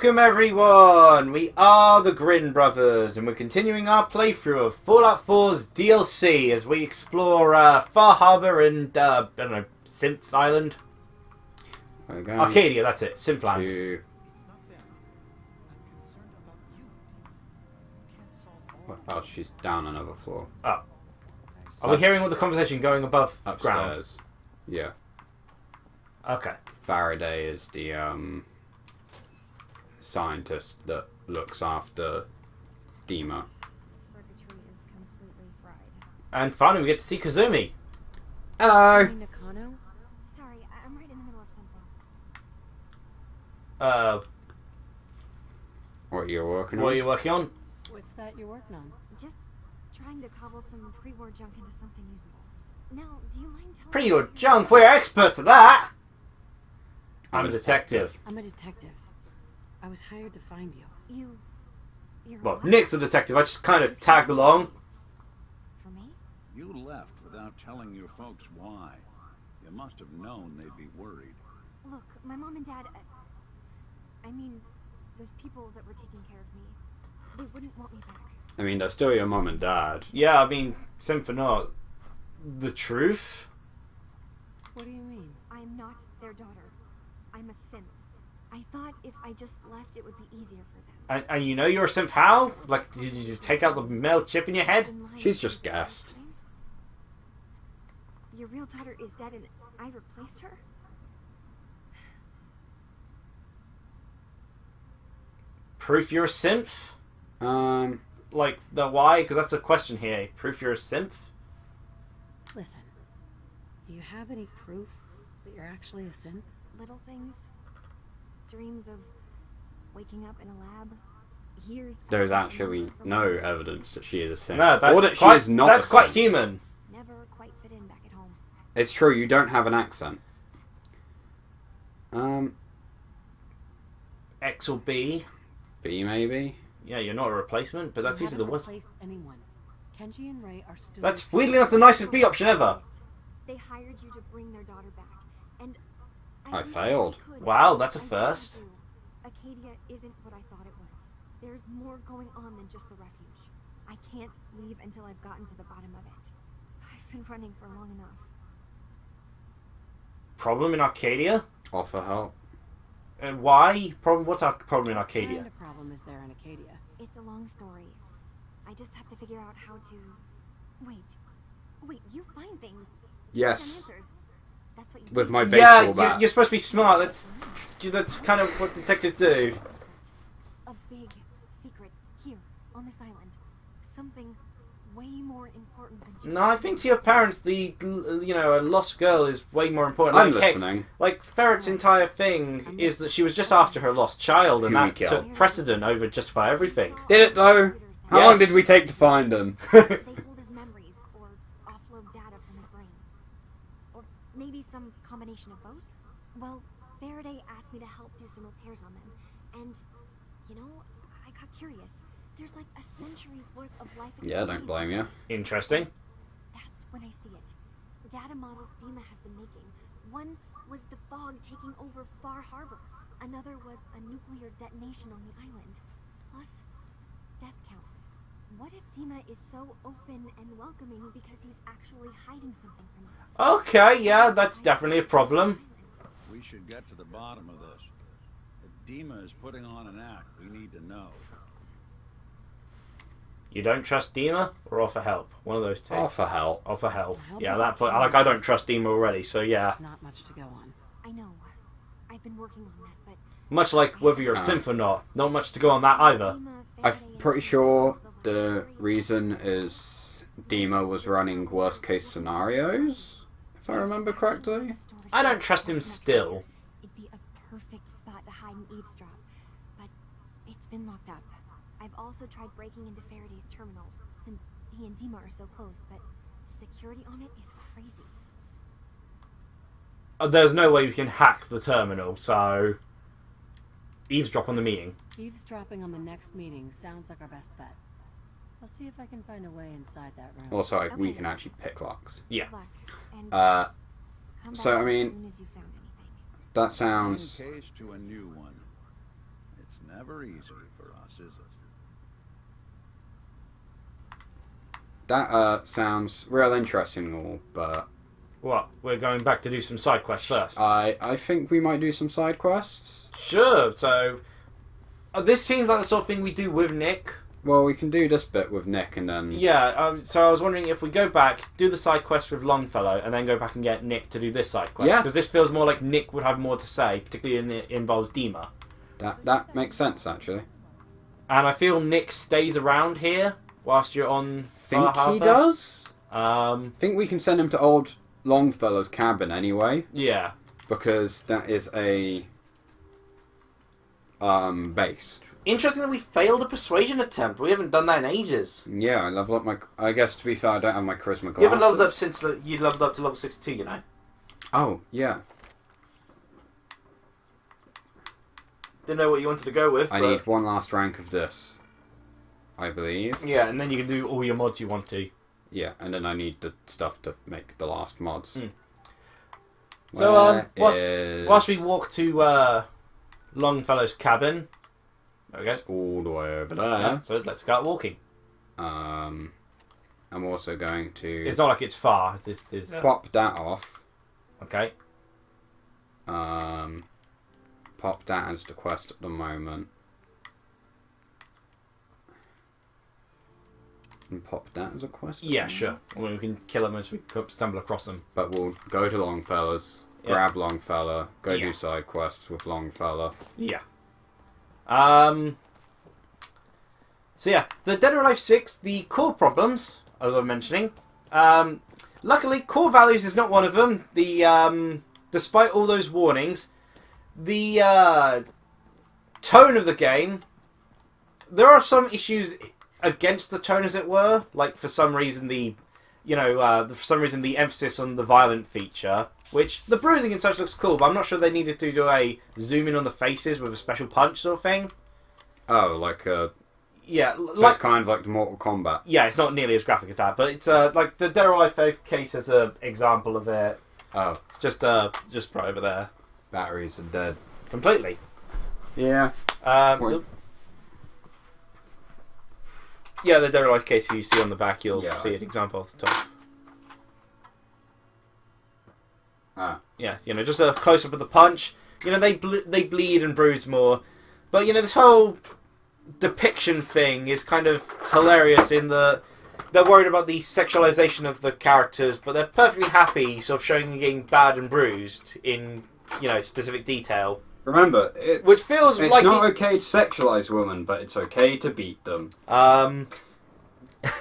Welcome everyone! We are the Grin Brothers and we're continuing our playthrough of Fallout 4's DLC as we explore Far Harbor and, I don't know, Synth Island? Arcadia, that's it. Synthland. Oh, she's down another floor. Oh. Are we hearing all the conversation going above upstairs? Ground? Yeah. Okay. Faraday is the scientist that looks after Dima. And finally we get to see Kazumi. Hello! Sorry, I'm right in the middle of something. What are you working on? What are you working on? What's that you're working on? Just trying to cobble some pre-war junk into something usable. Now, do you mind telling Pre-war junk? We're experts at that! I'm a detective. I'm a detective. I was hired to find you. You're Well, what? Nick's the detective. I just kind of tagged along. For me? You left without telling your folks why. You must have known they'd be worried. Look, my mom and dad... I mean, those people that were taking care of me, they wouldn't want me back. I mean, they're still your mum and dad. Yeah, I mean, same for not. The truth? What do you mean? I'm not their daughter. I'm a synth. I thought if I just left, it would be easier for them. And you know you're a synth how? Like, did you just take out the metal chip in your head? She's just guessed. Your real daughter is dead and I replaced her? Proof you're a synth? Like, the why? Because that's a question here. Proof you're a synth? Listen, do you have any proof that you're actually a synth? Little things. Dreams of waking up in a lab. Years There's actually no evidence that she is a synth. No, that's or that quite, she is not that's a quite synth. human. Never quite fit in back at home. It's true, you don't have an accent. X or B. B maybe? Yeah, you're not a replacement, but that's You usually the haven't worst. replaced anyone. Kenji and Ray are still. That's weirdly enough the nicest B option ever. They hired you to bring their daughter back, and I wish failed. could. Wow, that's a I first. really do. Acadia isn't what I thought it was. There's more going on than just the refuge. I can't leave until I've gotten to the bottom of it. I've been running for long enough. Problem in Arcadia? Offer help. And why? Problem? What's our problem in What Arcadia? kind of problem is there in Acadia? It's a long story. I just have to figure out how to... Wait, you find things. Yes. Answers. That's what you With do. my Yeah, baseball bat. you're supposed to be smart. That's kind of what detectives do. A big secret here on this island. Something way more important than just... No, I think to your parents, a lost girl is way more important. I'm Like, heck, listening. like, Ferret's entire thing is that she was just after her lost child, and Who we that killed. took precedent over just about everything. Did it though? How Yes. long did we take to find them? They hold his memories or offload data from his brain. Or maybe some combination of both. Well, Faraday asked me to help do some repairs on them. And, I got curious. There's like a century's worth of life Yeah, don't blame you. Interesting. That's when I see it. Data models Dima has been making. One was the fog taking over Far Harbor. Another was a nuclear detonation on the island. Plus, death counts. What if Dima is so open and welcoming because he's actually hiding something from us? Okay, yeah, that's definitely a problem. We should get to the bottom of this. If Dima is putting on an act, we need to know. You don't trust Dima or offer help? One of those two. Offer help. Offer help. Help Yeah, is that point. okay. I don't trust Dima already, so yeah. Not much to go on. I know. I've been working on that, but... Much like whether you're a synth or not. Not much to go on that either. I'm pretty sure the reason is Dima was running worst case scenarios, if I remember correctly. I don't trust him still. It'd be a perfect spot to hide and eavesdrop, but it's been locked up. I've also tried breaking into Faraday's terminal, since he and Dima are so close, but the security on it is crazy. There's no way we can hack the terminal, so... Eavesdrop on the meeting. Eavesdropping on the next meeting sounds like our best bet. I'll see if I can find a way inside that room. Also, like, we can actually pick locks. Yeah. Good luck, and come So, back I mean, as soon as you found anything. that sounds... One case to a new one. It's never easy for us, is it? That sounds real interesting and all, but What? We're going back to do some side quests first. I think we might do some side quests. Sure. So this seems like the sort of thing we do with Nick. Well, we can do this bit with Nick and then... Yeah, so I was wondering if we go back, do the side quest with Longfellow, and then go back and get Nick to do this side quest. Yeah. Because this feels more like Nick would have more to say, particularly when it involves Dima. That makes sense, actually. And I feel Nick stays around here whilst you're on Think Raphaham. he does? Um, Think we can send him to old Longfellow's cabin anyway, yeah. because that is a base. Interesting that we failed a persuasion attempt. We haven't done that in ages. Yeah, I level up my... I guess, to be fair, I don't have my charisma glasses. You haven't leveled up since you leveled up to level 62, you know. Oh, yeah. Didn't know what you wanted to go with. I need one last rank of this, I believe. Yeah, and then you can do all your mods you want to. Yeah, and then I need the stuff to make the last mods. So, Where whilst we walk to Longfellow's cabin... There we go. It's all the way over there. Yeah, so let's start walking. I'm also going to It's not like it's far. This is... pop that off. Okay. Pop that as the quest at the moment. And pop that as a quest? Yeah, sure. Well, we can kill them as we stumble across them. But we'll go to Longfellow's, grab Longfellow, go do side quests with Longfellow. Yeah. So yeah, the Dead or Alive 6, the core problems, as I was mentioning. Luckily, core values is not one of them. The despite all those warnings, the tone of the game, there are some issues against the tone, as it were. Like for some reason the emphasis on the violent feature. Which, the bruising and such looks cool, but I'm not sure they needed to do a zoom in on the faces with a special punch sort of thing. Oh, like Yeah, so like... it's kind of like the Mortal Kombat. Yeah, it's not nearly as graphic as that, but it's like the Dead or Alive 5 case as an example of it. Oh. It's just right over there. Batteries are dead. Completely. Yeah. The Dead or Alive case you see on the back, you'll see an example off the top. Yeah, just a close-up of the punch. They bleed and bruise more. But, this whole depiction thing is kind of hilarious in the... They're worried about the sexualization of the characters, but they're perfectly happy sort of showing them getting bad and bruised in, specific detail. Remember, Which feels it's like... not okay to sexualize women, but it's okay to beat them. Yeah,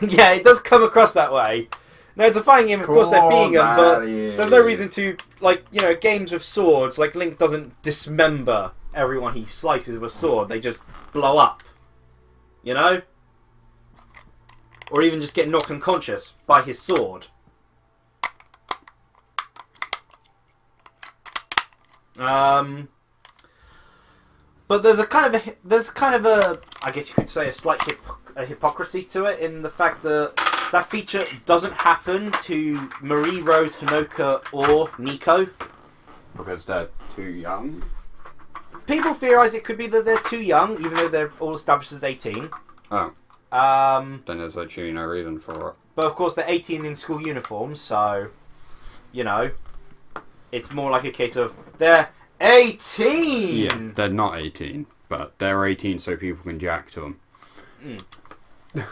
it does come across that way. Now, defying him, of course, they're beating him, but there's no reason to, games with swords, like Link doesn't dismember everyone he slices with a sword, they just blow up. Or even just get knocked unconscious by his sword. But there's a kind of a, I guess you could say, a slight hypocrisy to it in the fact that that feature doesn't happen to Marie, Rose, Hanoka, or Nico. Because they're too young? People theorise it could be that they're too young, even though they're all established as 18. Oh. Then there's actually no reason for it. But of course they're 18 in school uniforms, so, it's more like a case of, they're 18! Yeah, they're not 18, but they're 18 so people can jack to them.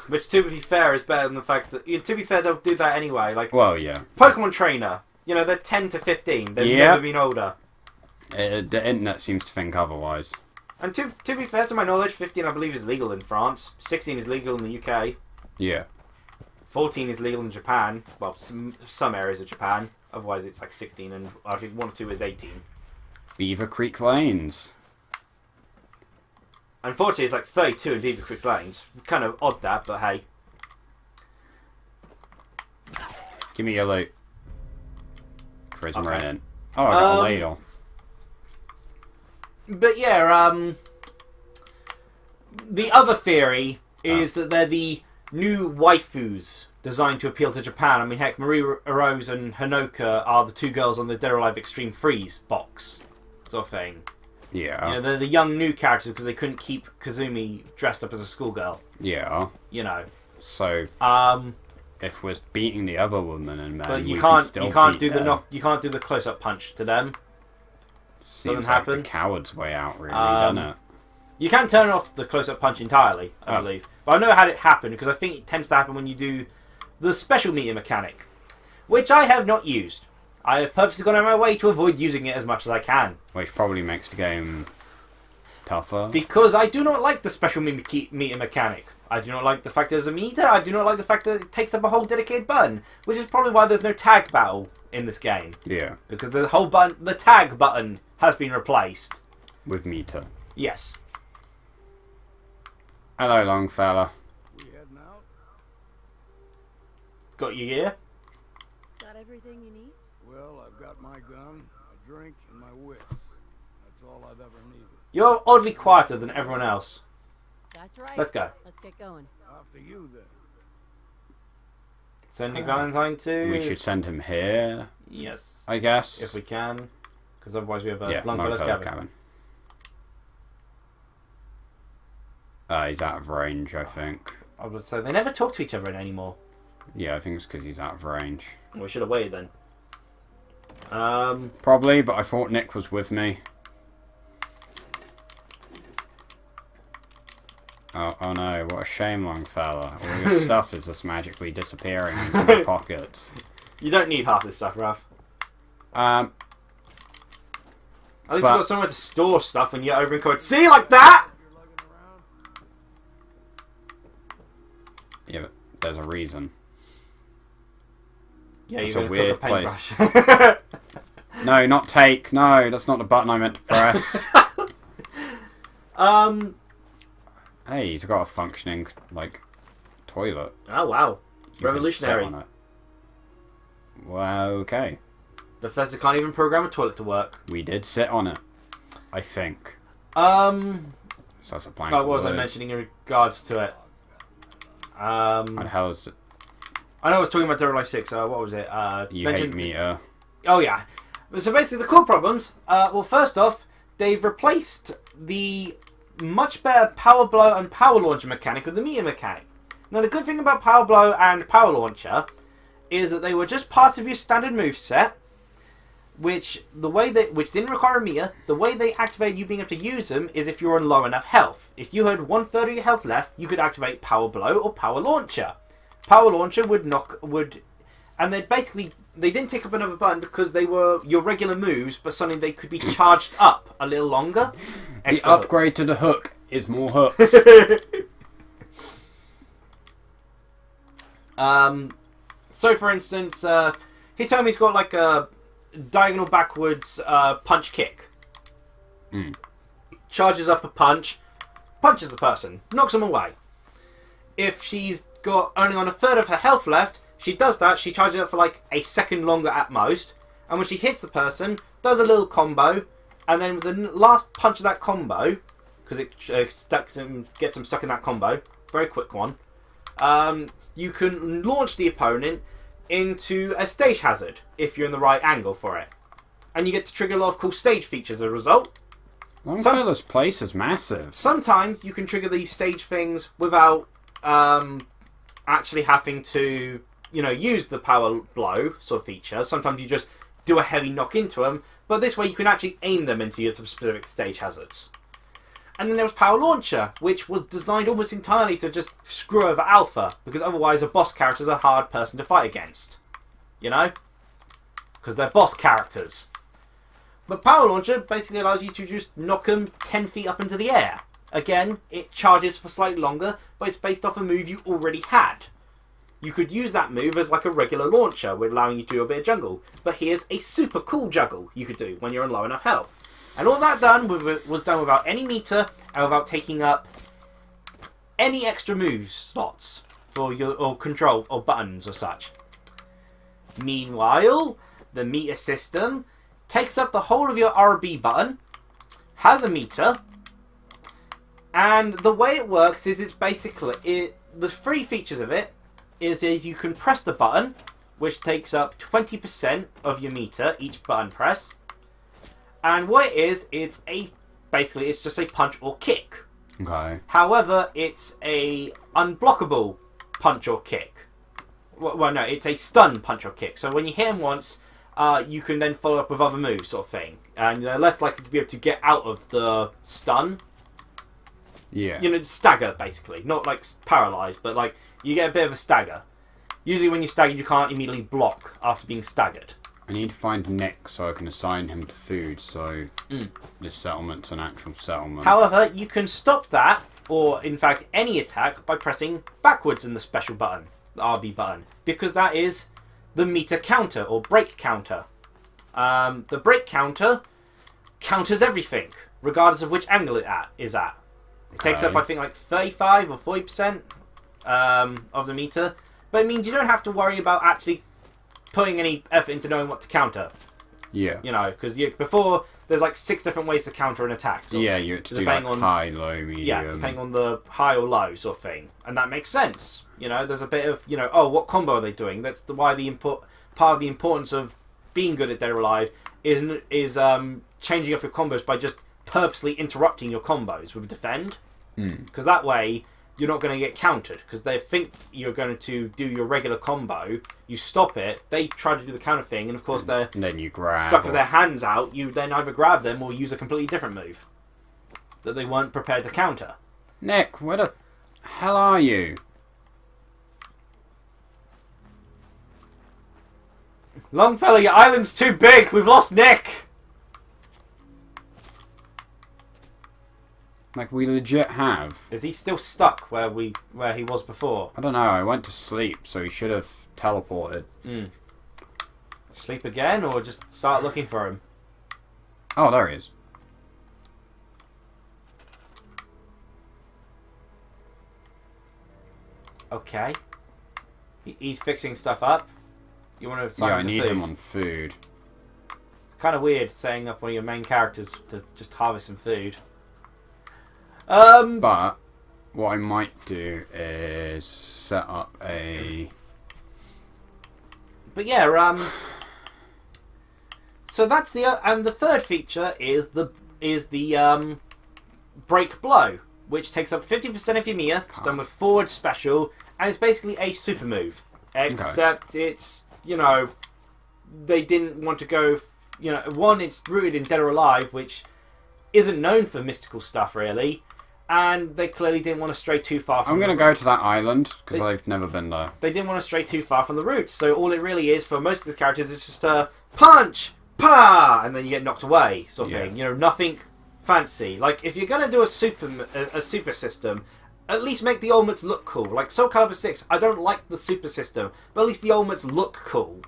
Which, to be fair, is better than the fact that... To be fair, they'll do that anyway. Well, yeah. Pokemon Trainer. They're 10 to 15. They've never been older. The internet seems to think otherwise. And to be fair, to my knowledge, 15, I believe, is legal in France. 16 is legal in the UK. Yeah. 14 is legal in Japan. Well, some areas of Japan. Otherwise, it's like 16, and I think 1 or 2 is 18. Beaver Creek Lanes. Unfortunately, it's like 32 in Beaver Creek Lanes. Kind of odd that, but hey. Give me your loot. Charisma Okay. right in. Oh, I got a ladle. But yeah, the other theory is that they're the new waifus designed to appeal to Japan. I mean, heck, Marie Rose and Hanoka are the two girls on the Dead or Alive Extreme Freeze box, sort of thing. Yeah. You know, the young new characters because they couldn't keep Kazumi dressed up as a schoolgirl. Yeah. You know. So if we're beating the other women and men, but you we can't can still you can't beat do the them. you can't do the close up punch to them. Seems doesn't like happen. the coward's way out, really, doesn't it? You can turn off the close up punch entirely, I believe. But I've never had it happen because I think it tends to happen when you do the special meter mechanic, which I have not used. I have purposely gone out of my way to avoid using it as much as I can. Which probably makes the game tougher. Because I do not like the special meter mechanic. I do not like the fact there's a meter. I do not like the fact that it takes up a whole dedicated button. Which is probably why there's no tag battle in this game. Yeah. Because the whole button, the tag button, has been replaced. With meter. Yes. Hello, Longfellow. We heading out? Got your gear? Got everything you need? Well, I've got my gun, a drink, and my wits. That's all I've ever needed. You're oddly quieter than everyone else. That's right. Let's go. Let's get going. After you, then. Sending Valentine to... We should send him here, Yes. I guess. If we can. Because otherwise we have a yeah, Longfellow's cabin. He's out of range, I think. I would say they never talk to each other anymore. Yeah, I think it's because he's out of range. We should have waited then. Probably, but I thought Nick was with me. Oh no, what a shame, Longfellow. All your stuff is just magically disappearing into my pockets. You don't need half this stuff, Raph. Um, At least you've got somewhere to store stuff when you get over in code. See, like that? yeah, but there's a reason. Yeah, It's you're a going to weird cook a paintbrush. No, not take. No, that's not the button I meant to press. Hey, he's got a functioning, like, toilet. Oh, wow. You can Revolutionary. sit on it. Well, okay. Bethesda can't even program a toilet to work. We did sit on it, I think. So So that's a plank. what was I mentioning in regards to it? How the hell is it? I know I was talking about Dead or Alive 6. What was it? You hate meter. Oh, yeah. So basically, the core problems. Well, first off, they've replaced the much better Power Blow and Power Launcher mechanic with the meter mechanic. Now, the good thing about Power Blow and Power Launcher is that they were just part of your standard moveset, which didn't require a meter. The way they activated you being able to use them is if you're on low enough health. If you had 1/3 of your health left, you could activate Power Blow or Power Launcher. Power Launcher and they didn't take up another button because they were your regular moves, but suddenly they could be charged up a little longer. The upgrade to the hook is more hooks. So for instance, Hitomi's got like a diagonal backwards punch kick. Charges up a punch, punches the person, knocks them away. If she's got only on 1/3 of her health left, she does that, she charges up for like a second longer at most, and when she hits the person, does a little combo, and then with the last punch of that combo, because it gets them stuck in that combo, very quick one, you can launch the opponent into a stage hazard, if you're in the right angle for it. And you get to trigger a lot of cool stage features as a result. Longfellow's place is massive. Sometimes you can trigger these stage things without actually having to, use the power blow sort of feature. Sometimes you just do a heavy knock into them, but this way you can actually aim them into your specific stage hazards. And then there was Power Launcher, which was designed almost entirely to just screw over Alpha, because otherwise a boss character is a hard person to fight against. Because they're boss characters. But Power Launcher basically allows you to just knock them 10 feet up into the air. Again, it charges for slightly longer, but it's based off a move you already had. You could use that move as like a regular launcher, allowing you to do a bit of juggle. But here's a super cool juggle you could do when you're on low enough health. And all that was done without any meter and without taking up any extra move slots for or control or buttons or such. Meanwhile, the meter system takes up the whole of your RB button, has a meter, and the way it works is it's basically the three features of it is you can press the button, which takes up 20% of your meter each button press. And what it is, it's a basically it's just a punch or kick. Okay. However, it's a unblockable punch or kick. Well, no, it's a stun punch or kick. So when you hit him once, you can then follow up with other moves, sort of thing, and they're less likely to be able to get out of the stun. Yeah. You know, stagger basically, not like paralyzed, but like you get a bit of a stagger. Usually, when you stagger, you can't immediately block after being staggered. I need to find Nick so I can assign him to food. So this settlement's an actual settlement. However, you can stop that, or in fact any attack, by pressing backwards in the special button, the RB button, because that is the meter counter or break counter. The break counter counters everything, regardless of which angle it is at. It takes up, I think, like 35 or 40% of the meter, but it means you don't have to worry about actually putting any effort into knowing what to counter. Yeah. You know, because before there's like 6 different ways to counter an attack. Yeah, you have to do like high, low, medium. Yeah, depending on the high or low sort of thing, and that makes sense. You know, there's a bit of oh, what combo are they doing? That's why part of the importance of being good at Dead or Alive is changing up your combos by just purposely interrupting your combos with defend, because that way you're not going to get countered, because they think you're going to do your regular combo, you stop it, they try to do the counter thing, and of course they're and then you grab stuck with their hands out, you then either grab them or use a completely different move that they weren't prepared to counter. Nick, where the hell are you? Longfellow, your island's too big, we've lost Nick! Like, we legit have. Is he still stuck where he was before? I don't know, I went to sleep, so he should have teleported. Sleep again, or just start looking for him? Oh, there he is. Okay. He's fixing stuff up. You want to assign Yeah, I him to need food. him on food. It's kind of weird setting up one of your main characters to just harvest some food. But what I might do is set up a... But yeah, so that's and the third feature is the break blow, which takes up 50% of your meter. It's done with forward special, and it's basically a super move. Except it's, they didn't want to go, one, it's rooted in Dead or Alive, which isn't known for mystical stuff really, and they clearly didn't want to stray too far from I'm going to go to that island, because I've never been there. They didn't want to stray too far from the roots, so all it really is for most of the characters is just a punch, pa, and then you get knocked away, sort of thing. Nothing fancy. Like, if you're going to do a super system, at least make the ultimates look cool. Like Soul Calibur 6, I don't like the super system, but at least the ultimates look cool.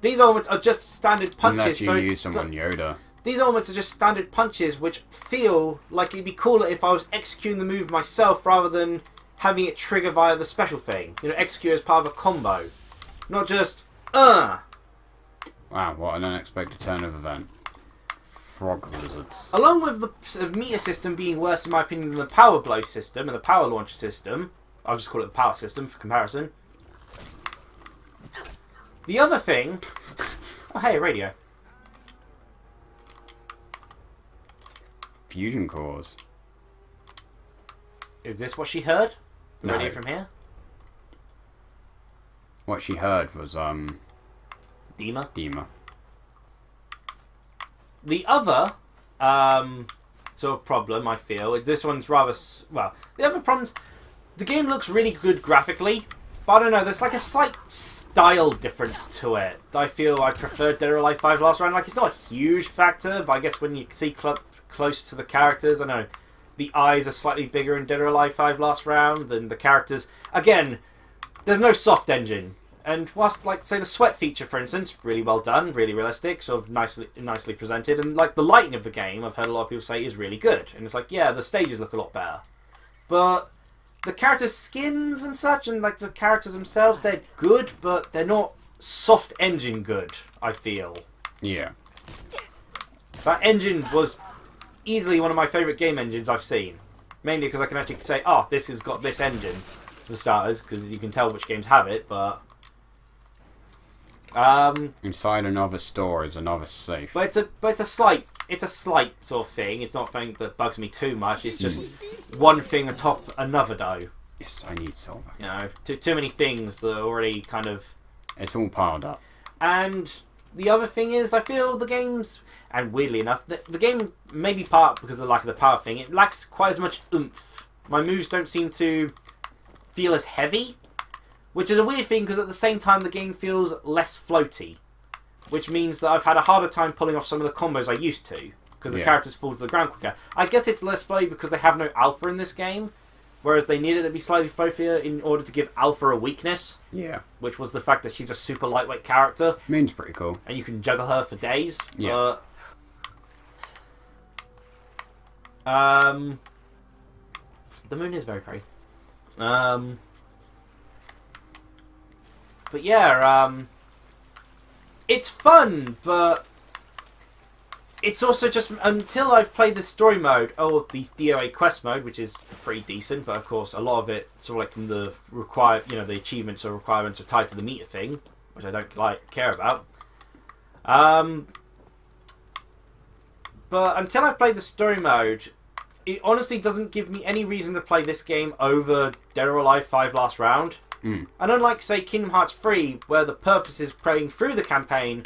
These ultimates are just standard punches. Unless you use them on Yoda. These ultimates are just standard punches, which feel like it'd be cooler if I was executing the move myself rather than having it trigger via the special thing. Execute as part of a combo. Not just, Wow, what an unexpected turn of event. Frog lizards. Along with the meter system being worse, in my opinion, than the power blow system and the power launch system, I'll just call it the power system for comparison. The other thing... Oh, hey, radio. Fusion cores. Is this what she heard? The No. radio from here? What she heard was, Dima. Dima. The other sort of problem, I feel, this one's rather... Well, the other problem's... The game looks really good graphically, but I don't know, there's like a slight style difference to it. I feel I prefer Dead or Alive 5 Last Round. Like, it's not a huge factor, but I guess when you see close to the characters, I know the eyes are slightly bigger in Dead or Alive 5 Last Round than the characters. Again, there's no soft engine. And whilst, like, say, the sweat feature, for instance, really well done, really realistic, sort of nicely presented, and, like, the lighting of the game, I've heard a lot of people say, is really good. And it's like, yeah, the stages look a lot better. But the characters' skins and such, and, like, the characters themselves, they're good, but they're not soft engine good, I feel. Yeah. That engine was easily one of my favourite game engines I've seen. Mainly because I can actually say, oh, this has got this engine, for starters, because you can tell which games have it, but... Inside a novice store is a novice safe. But it's a slight it's a slight sort of thing. It's not something that bugs me too much. It's just one thing atop another, though. Yes, I need silver. You know, too many things that are already kind of... It's all piled up. And the other thing is, I feel the game's... And weirdly enough, the game, maybe part because of the lack of the power thing, it lacks quite as much oomph. My moves don't seem to feel as heavy, which is a weird thing because at the same time the game feels less floaty, which means that I've had a harder time pulling off some of the combos I used to because the characters fall to the ground quicker. I guess it's less floaty because they have no alpha in this game, whereas they needed it to be slightly floatier in order to give alpha a weakness. Yeah. Which was the fact that she's a super lightweight character. Moon's pretty cool. And you can juggle her for days. Yeah. The moon is very pretty. But yeah, it's fun, but it's also just until I've played the story mode or the DOA quest mode, which is pretty decent, but of course a lot of it sort of like the the achievements or requirements are tied to the meter thing, which I don't care about. But until I've played the story mode, it honestly doesn't give me any reason to play this game over Dead or Alive 5 Last Round. And unlike, say, Kingdom Hearts 3, where the purpose is playing through the campaign,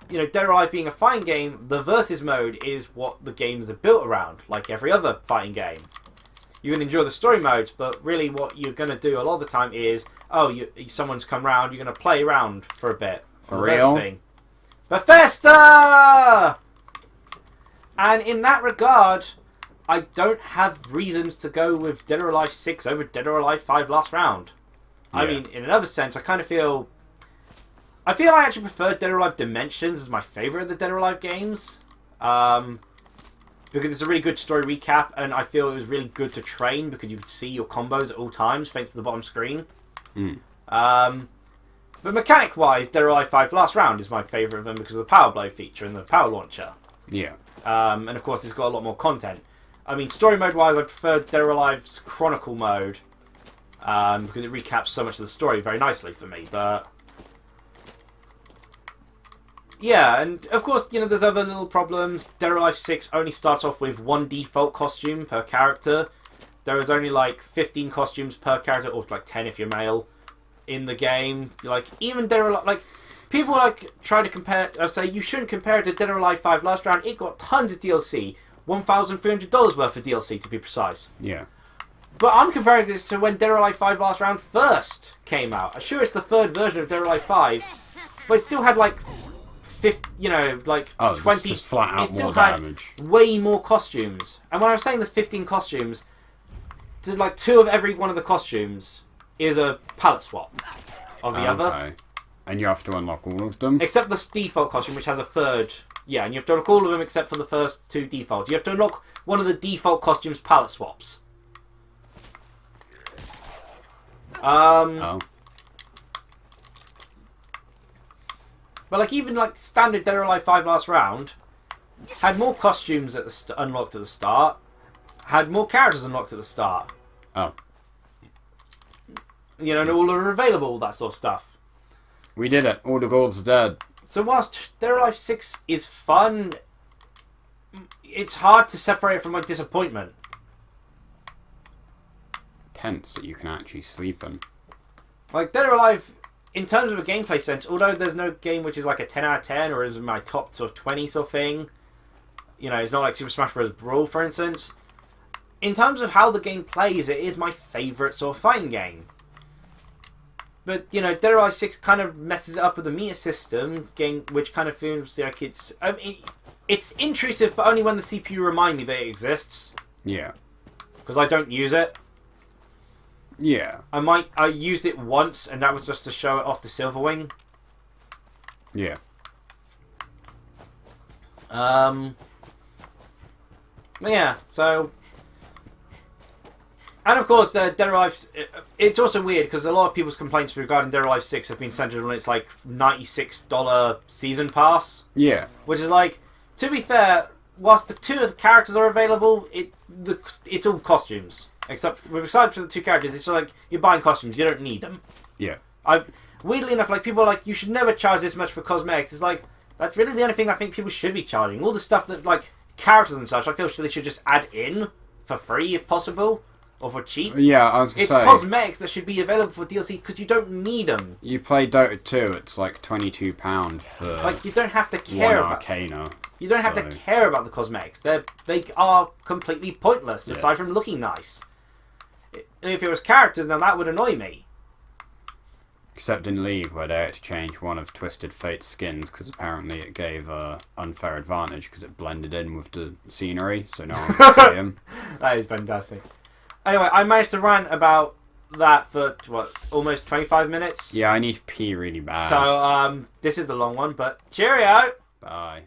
Dead or Alive being a fighting game, the versus mode is what the games are built around, like every other fighting game. You can enjoy the story modes, but really what you're going to do a lot of the time is, someone's come round, you're going to play around for a bit. For real? Thing. Bethesda! And in that regard, I don't have reasons to go with Dead or Alive 6 over Dead or Alive 5 Last Round. Yeah. I mean, in another sense, I kind of feel... I actually prefer Dead or Alive Dimensions as my favourite of the Dead or Alive games. Because it's a really good story recap, and I feel it was really good to train because you could see your combos at all times thanks to the bottom screen. But mechanic-wise, Dead or Alive 5 Last Round is my favourite of them because of the Power Blow feature and the Power Launcher. Yeah. And of course, it's got a lot more content. I mean, story mode-wise, I prefer Dead or Alive's Chronicle mode because it recaps so much of the story very nicely for me. But yeah, and of course, there's other little problems. Dead or Alive 6 only starts off with one default costume per character. There is only like 15 costumes per character, or like 10 if you're male, in the game. Like even Dead or Alive, like people try to compare. Say you shouldn't compare it to Dead or Alive 5 Last Round. It got tons of DLC. $1,300 worth of DLC to be precise. Yeah. But I'm comparing this to when Dead or Alive 5 Last Round first came out. I'm sure it's the third version of Dead or Alive 5, but it still had like 50, 20. Just flat out it still more had damage. Way more costumes. And when I was saying the 15 costumes, like 2 of every one of the costumes is a palette swap of the other. And you have to unlock all of them? Except the default costume, which has a third. Yeah, and you have to unlock all of them except for the first 2 defaults. You have to unlock one of the default costumes palette swaps. But like even like standard Dead or Alive 5 Last Round had more costumes at the unlocked at the start, had more characters unlocked at the start. And all are available, all that sort of stuff. We did it. All the goals are dead. So whilst Dead or Alive 6 is fun, it's hard to separate it from my disappointment. Tents that you can actually sleep in. Like Dead or Alive, in terms of a gameplay sense, although there's no game which is like a 10 out of 10 or is in my top sort of 20 sort of thing, it's not like Super Smash Bros. Brawl, for instance. In terms of how the game plays, it is my favourite sort of fighting game. But, Dead or Alive 6 kind of messes it up with the meter system, which kind of feels like it's... I mean, it's intrusive, but only when the CPU remind me that it exists. Yeah. Because I don't use it. Yeah. I used it once, and that was just to show it off the Silverwing. Yeah. Yeah, so... And of course, Dead or Alive... It's also weird, because a lot of people's complaints regarding Dead or Alive 6 have been centered on its, like, $96 season pass. Yeah. Which is like, to be fair, whilst the 2 of the characters are available, it's all costumes. Aside from the 2 characters, it's like, you're buying costumes, you don't need them. Yeah. Weirdly enough, like, people are like, you should never charge this much for cosmetics. It's like, that's really the only thing I think people should be charging. All the stuff that, like, characters and such, I feel they should just add in for free if possible, or for cheap. Yeah, I was gonna It's say. cosmetics that should be available for DLC because you don't need them. You play Dota 2, it's like £22 for Like you don't have to one care about. Arcana. You don't have to care about the cosmetics. They are completely pointless aside from looking nice. If it was characters, now that would annoy me. Except in League, where they had to change one of Twisted Fate's skins because apparently it gave unfair advantage because it blended in with the scenery, so no one could see him. That is fantastic. Anyway, I managed to rant about that for, what, almost 25 minutes? Yeah, I need to pee really bad. So, this is the long one, but cheerio! Bye.